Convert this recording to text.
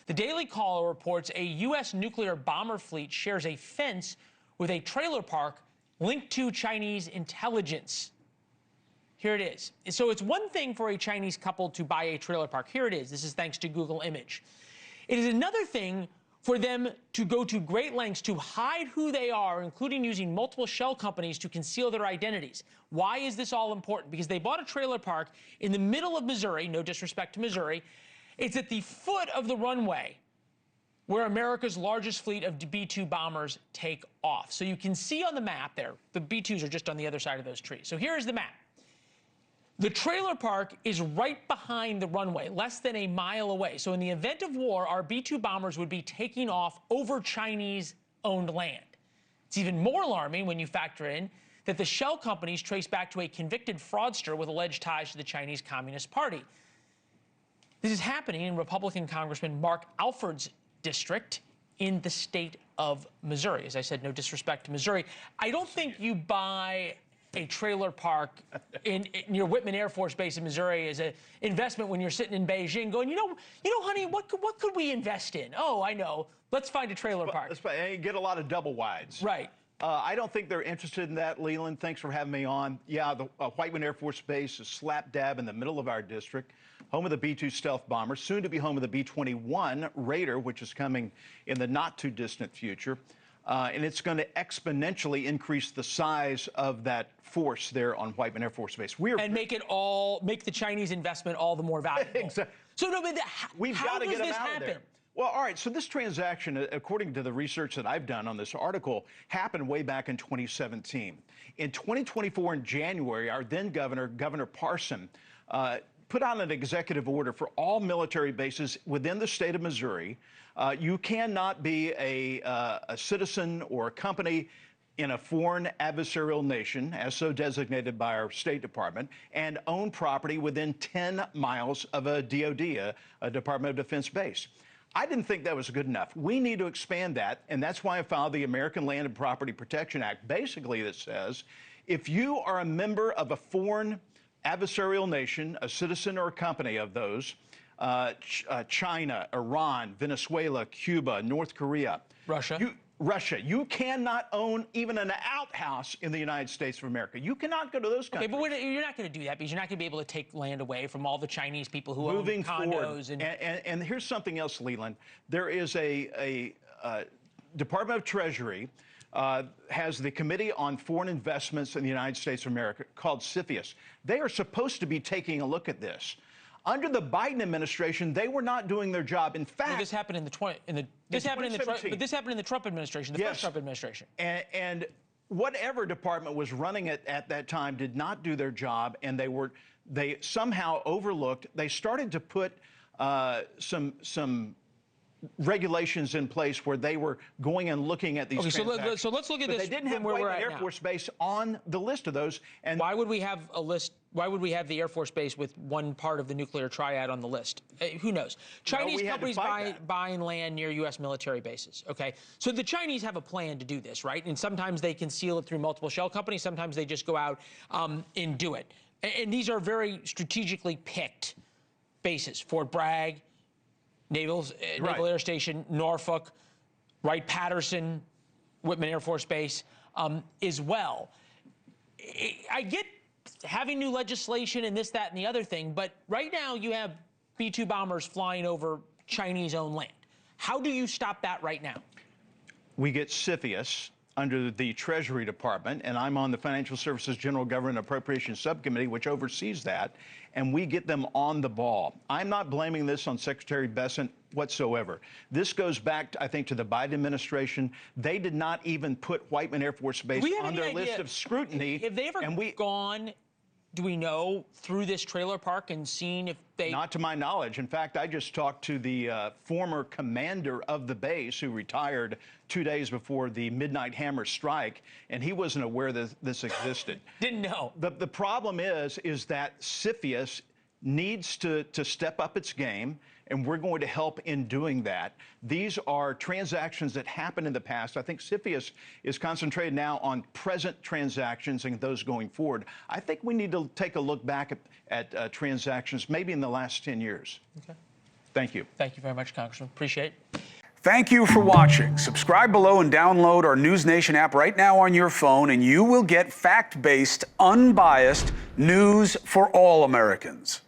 The Daily Caller reports a U.S. nuclear bomber fleet shares a fence with a trailer park linked to Chinese intelligence. Here it is. So it's one thing for a Chinese couple to buy a trailer park. Here it is. This is thanks to Google Image. It is another thing for them to go to great lengths to hide who they are, including using multiple shell companies to conceal their identities. Why is this all important? Because they bought a trailer park in the middle of Missouri, no disrespect to Missouri. It's at the foot of the runway where America's largest fleet of B-2 bombers take off. So you can see on the map there, the B-2s are just on the other side of those trees. So here's the map. The trailer park is right behind the runway, less than a mile away. So in the event of war, our B-2 bombers would be taking off over Chinese-owned land. It's even more alarming when you factor in that the shell companies trace back to a convicted fraudster with alleged ties to the Chinese Communist Party. This is happening in Republican Congressman Mark Alford's district in the state of Missouri. As I said, no disrespect to Missouri. I don't think you buy a trailer park in your Whitman Air Force Base in Missouri as an investment when you're sitting in Beijing going, you know, honey, what could we invest in? Oh, I know. Let's find a trailer park. Let's get a lot of double wides. Right. I don't think they're interested in that, Leland. Thanks for having me on. Yeah, the Whiteman Air Force Base is slap dab in the middle of our district, home of the B-2 stealth bomber, soon to be home of the B-21 Raider, which is coming in the not-too-distant future. And it's going to exponentially increase the size of that force there on Whiteman Air Force Base. And make the Chinese investment all the more valuable. Exactly. So no, but we've got to get them out of there. Well, all right, so this transaction, according to the research that I've done on this article, happened way back in 2017. In 2024, in January, our then Governor Parson, put out an executive order for all military bases within the state of Missouri. You cannot be a citizen or a company in a foreign adversarial nation, as so designated by our State Department, and own property within 10 miles of a DOD, a Department of Defense base. I didn't think that was good enough. We need to expand that, and that's why I filed the American Land and Property Protection Act, basically that says if you are a member of a foreign adversarial nation, a citizen or a company of those, China, Iran, Venezuela, Cuba, North Korea, Russia, you cannot own even an outhouse in the United States of America. You cannot go to those countries. Okay, but you're not going to do that because you're not going to be able to take land away from all the Chinese people who own condos. And here's something else, Leland. There is a Department of Treasury has the Committee on Foreign Investments in the United States of America called CFIUS. They are supposed to be taking a look at this. Under the Biden administration, they were not doing their job. In fact, this happened in the Trump administration, the first Trump administration. And whatever department was running it at that time did not do their job, and they somehow overlooked. They started to put some regulations in place where they were going and looking at these transactions. So let's look at this. They didn't have Whiteman Air Force Base on the list of those. And why would we have a list? Why would we have the Air Force Base with one part of the nuclear triad on the list? Who knows? Chinese companies buying land near U.S. military bases. Okay, so the Chinese have a plan to do this, right? And sometimes they conceal it through multiple shell companies. Sometimes they just go out and do it. And these are very strategically picked bases. Fort Bragg, Naval Air Station, Norfolk, Wright-Patterson, Whitman Air Force Base as well. I get having new legislation and this, that, and the other thing, but right now you have B-2 bombers flying over Chinese-owned land. How do you stop that right now? We get CFIUS under the Treasury Department, and I'm on the Financial Services General Government Appropriations Subcommittee, which oversees that, and we get them on the ball. I'm not blaming this on Secretary Bessent whatsoever. This goes back, I think, to the Biden administration. They did not even put Whiteman Air Force Base on their list of scrutiny. Have they ever gone, do we know, through this trailer park and seen if they... Not to my knowledge. In fact, I just talked to the former commander of the base who retired 2 days before the Midnight Hammer strike, and he wasn't aware that this existed. Didn't know. The problem is that CFIUS needs to step up its game, and we're going to help in doing that. These are transactions that happened in the past. I think CFIUS is concentrated now on present transactions and those going forward. I think we need to take a look back at transactions maybe in the last 10 years. Okay. Thank you. Thank you very much, Congressman. Appreciate it. Thank you for watching. Subscribe below and download our NewsNation app right now on your phone, and you will get fact-based, unbiased news for all Americans.